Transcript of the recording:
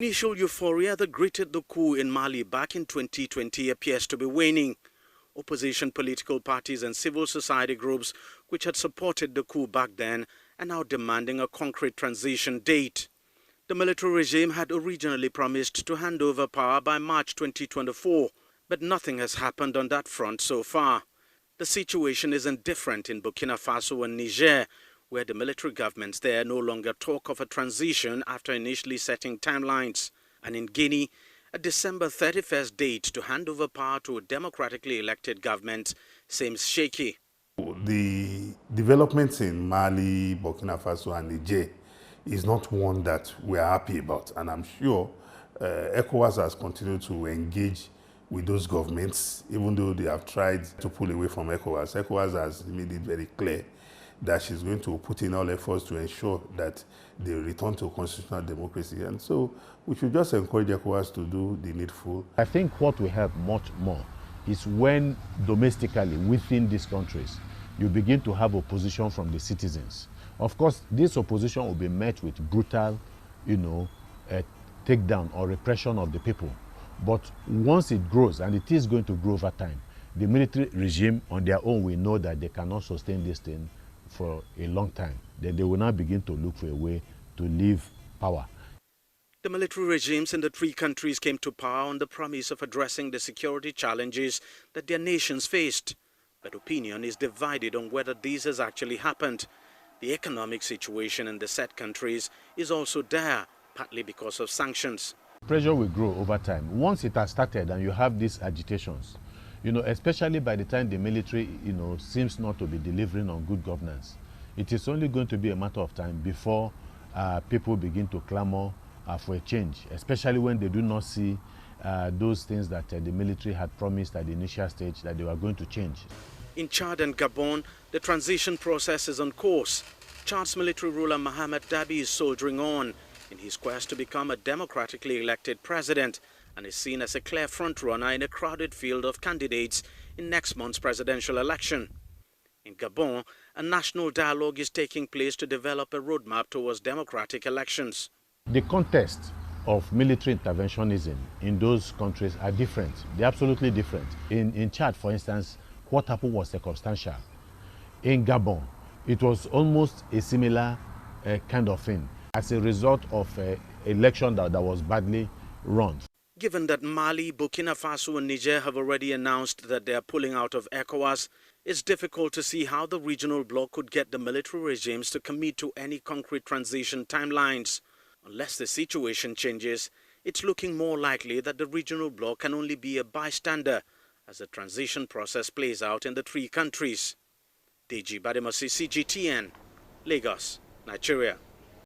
Initial euphoria that greeted the coup in Mali back in 2020 appears to be waning. Opposition political parties and civil society groups which had supported the coup back then are now demanding a concrete transition date. The military regime had originally promised to hand over power by March 2024, but nothing has happened on that front so far. The situation isn't different in Burkina Faso and Niger, where the military governments there no longer talk of a transition after initially setting timelines. And in Guinea, a December 31st date to hand over power to a democratically elected government seems shaky. The developments in Mali, Burkina Faso and Niger is not one that we are happy about. And I'm sure ECOWAS has continued to engage with those governments, even though they have tried to pull away from ECOWAS. ECOWAS has made it very clear that she's going to put in all efforts to ensure that they return to constitutional democracy. And so we should just encourage ECOWAS to do the needful. I think what will help much more is when domestically within these countries, you begin to have opposition from the citizens. Of course, this opposition will be met with brutal, takedown or repression of the people. But once it grows, and it is going to grow over time, the military regime on their own will know that they cannot sustain this thing for a long time. Then they will now begin to look for a way to leave power. The military regimes in the three countries came to power on the promise of addressing the security challenges that their nations faced. But opinion is divided on whether this has actually happened. The economic situation in the said countries is also dire, partly because of sanctions. Pressure will grow over time. Once it has started and you have these agitations, especially by the time the military, seems not to be delivering on good governance, it is only going to be a matter of time before people begin to clamor for a change, especially when they do not see those things that the military had promised at the initial stage that they were going to change. In Chad and Gabon, the transition process is on course. Chad's military ruler Mahamat Idriss Deby is soldiering on in his quest to become a democratically elected president and is seen as a clear frontrunner in a crowded field of candidates in next month's presidential election. In Gabon, a national dialogue is taking place to develop a roadmap towards democratic elections. The context of military interventionism in those countries are different. They're absolutely different. In Chad, for instance, what happened was circumstantial. In Gabon, it was almost a similar kind of thing as a result of an election that was badly run. Given that Mali, Burkina Faso and Niger have already announced that they are pulling out of ECOWAS, it's difficult to see how the regional bloc could get the military regimes to commit to any concrete transition timelines. Unless the situation changes, it's looking more likely that the regional bloc can only be a bystander as the transition process plays out in the three countries. Deji Bademasi, CGTN, Lagos, Nigeria.